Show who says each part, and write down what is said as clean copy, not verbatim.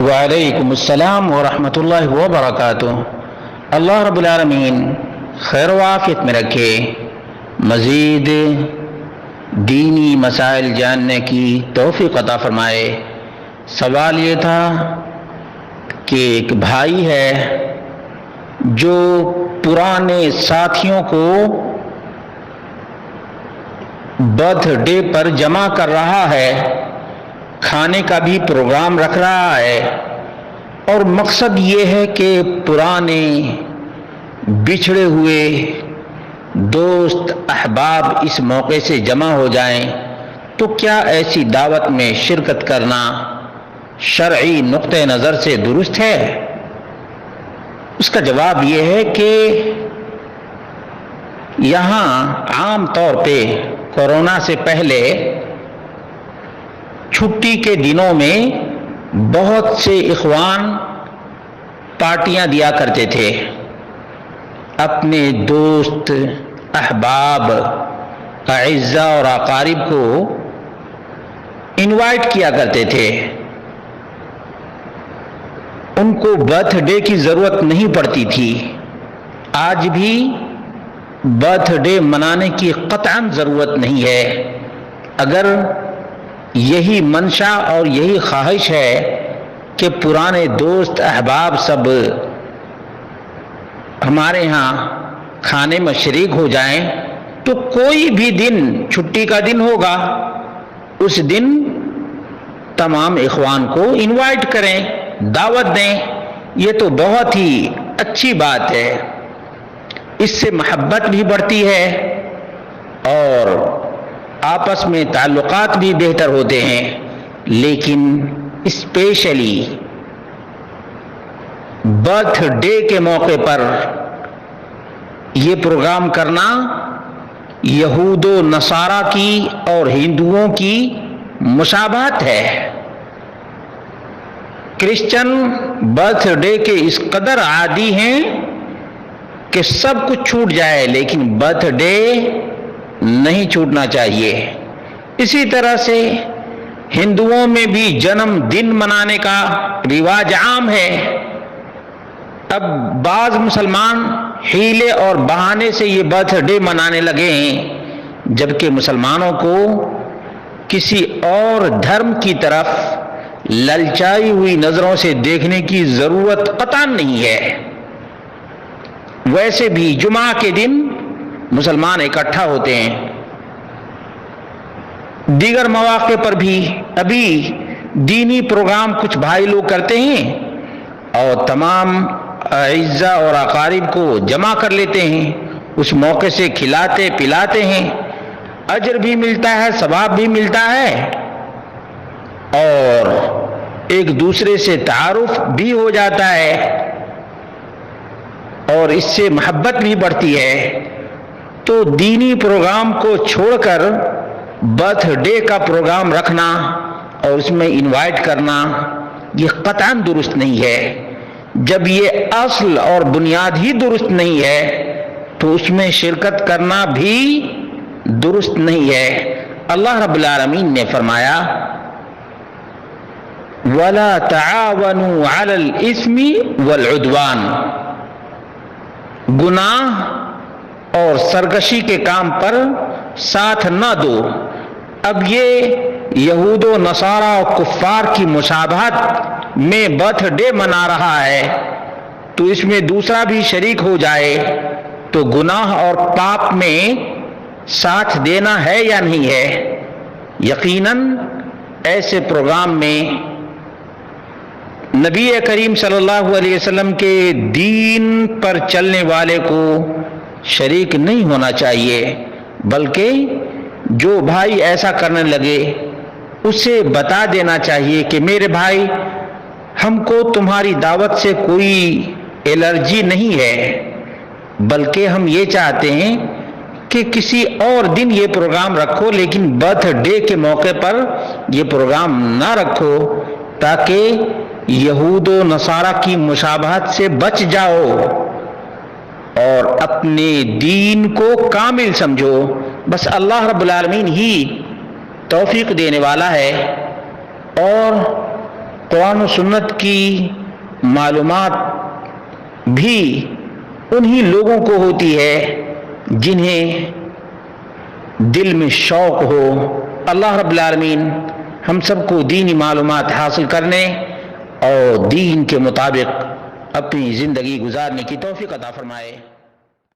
Speaker 1: وعلیکم السلام ورحمۃ اللہ وبرکاتہ۔ اللہ رب العالمین خیر و عافیت میں رکھے، مزید دینی مسائل جاننے کی توفیق عطا فرمائے۔ سوال یہ تھا کہ ایک بھائی ہے جو پرانے ساتھیوں کو برتھ ڈے پر جمع کر رہا ہے، کھانے کا بھی پروگرام رکھ رہا ہے، اور مقصد یہ ہے کہ پرانے بچھڑے ہوئے دوست احباب اس موقع سے جمع ہو جائیں، تو کیا ایسی دعوت میں شرکت کرنا شرعی نقطہ نظر سے درست ہے؟ اس کا جواب یہ ہے کہ یہاں عام طور پہ کورونا سے پہلے چھٹی کے دنوں میں بہت سے اخوان پارٹیاں دیا کرتے تھے، اپنے دوست احباب اعزاء اور اقارب کو انوائٹ کیا کرتے تھے۔ ان کو برتھ ڈے کی ضرورت نہیں پڑتی تھی۔ آج بھی برتھ ڈے منانے کی قطعاً ضرورت نہیں ہے۔ اگر یہی منشا اور یہی خواہش ہے کہ پرانے دوست احباب سب ہمارے ہاں کھانے میں شریک ہو جائیں، تو کوئی بھی دن چھٹی کا دن ہوگا، اس دن تمام اخوان کو انوائٹ کریں، دعوت دیں۔ یہ تو بہت ہی اچھی بات ہے، اس سے محبت بھی بڑھتی ہے اور آپس میں تعلقات بھی بہتر ہوتے ہیں۔ لیکن اسپیشلی برتھ ڈے کے موقع پر یہ پروگرام کرنا یہود و نصارہ کی اور ہندوؤں کی مشابہت ہے۔ کرسچن برتھ ڈے کے اس قدر عادی ہیں کہ سب کچھ چھوٹ جائے، لیکن برتھ ڈے نہیں چھوٹنا چاہیے۔ اسی طرح سے ہندوؤں میں بھی جنم دن منانے کا رواج عام ہے۔ اب بعض مسلمان حیلے اور بہانے سے یہ برتھ ڈے منانے لگے ہیں، جبکہ مسلمانوں کو کسی اور دھرم کی طرف للچائی ہوئی نظروں سے دیکھنے کی ضرورت قطعاً نہیں ہے۔ ویسے بھی جمعہ کے دن مسلمان اکٹھا ہوتے ہیں، دیگر مواقع پر بھی ابھی دینی پروگرام کچھ بھائی لوگ کرتے ہیں اور تمام اعزاء اور اقارب کو جمع کر لیتے ہیں، اس موقع سے کھلاتے پلاتے ہیں، اجر بھی ملتا ہے، ثواب بھی ملتا ہے، اور ایک دوسرے سے تعارف بھی ہو جاتا ہے، اور اس سے محبت بھی بڑھتی ہے۔ تو دینی پروگرام کو چھوڑ کر برتھ ڈے کا پروگرام رکھنا اور اس میں انوائٹ کرنا یہ قطعاً درست نہیں ہے۔ جب یہ اصل اور بنیاد ہی درست نہیں ہے تو اس میں شرکت کرنا بھی درست نہیں ہے۔ اللہ رب العالمین نے فرمایا وَلَا تَعَاوَنُوا عَلَى الْإِثْمِ وَالْعُدْوَانِ، گناہ اور سرکشی کے کام پر ساتھ نہ دو۔ اب یہ یہود و نصارہ و کفار کی مشابہت میں برتھ ڈے منا رہا ہے، تو اس میں دوسرا بھی شریک ہو جائے تو گناہ اور پاپ میں ساتھ دینا ہے یا نہیں ہے؟ یقیناً ایسے پروگرام میں نبی کریم صلی اللہ علیہ وسلم کے دین پر چلنے والے کو شریک نہیں ہونا چاہیے، بلکہ جو بھائی ایسا کرنے لگے اسے بتا دینا چاہیے کہ میرے بھائی، ہم کو تمہاری دعوت سے کوئی الرجی نہیں ہے، بلکہ ہم یہ چاہتے ہیں کہ کسی اور دن یہ پروگرام رکھو، لیکن برتھ ڈے کے موقع پر یہ پروگرام نہ رکھو، تاکہ یہود و نصارہ کی مشابہت سے بچ جاؤ اور اپنے دین کو کامل سمجھو۔ بس اللہ رب العالمین ہی توفیق دینے والا ہے، اور قرآن و سنت کی معلومات بھی انہی لوگوں کو ہوتی ہے جنہیں دل میں شوق ہو۔ اللہ رب العالمین ہم سب کو دینی معلومات حاصل کرنے اور دین کے مطابق اپنی زندگی گزارنے کی توفیق عطا فرمائے۔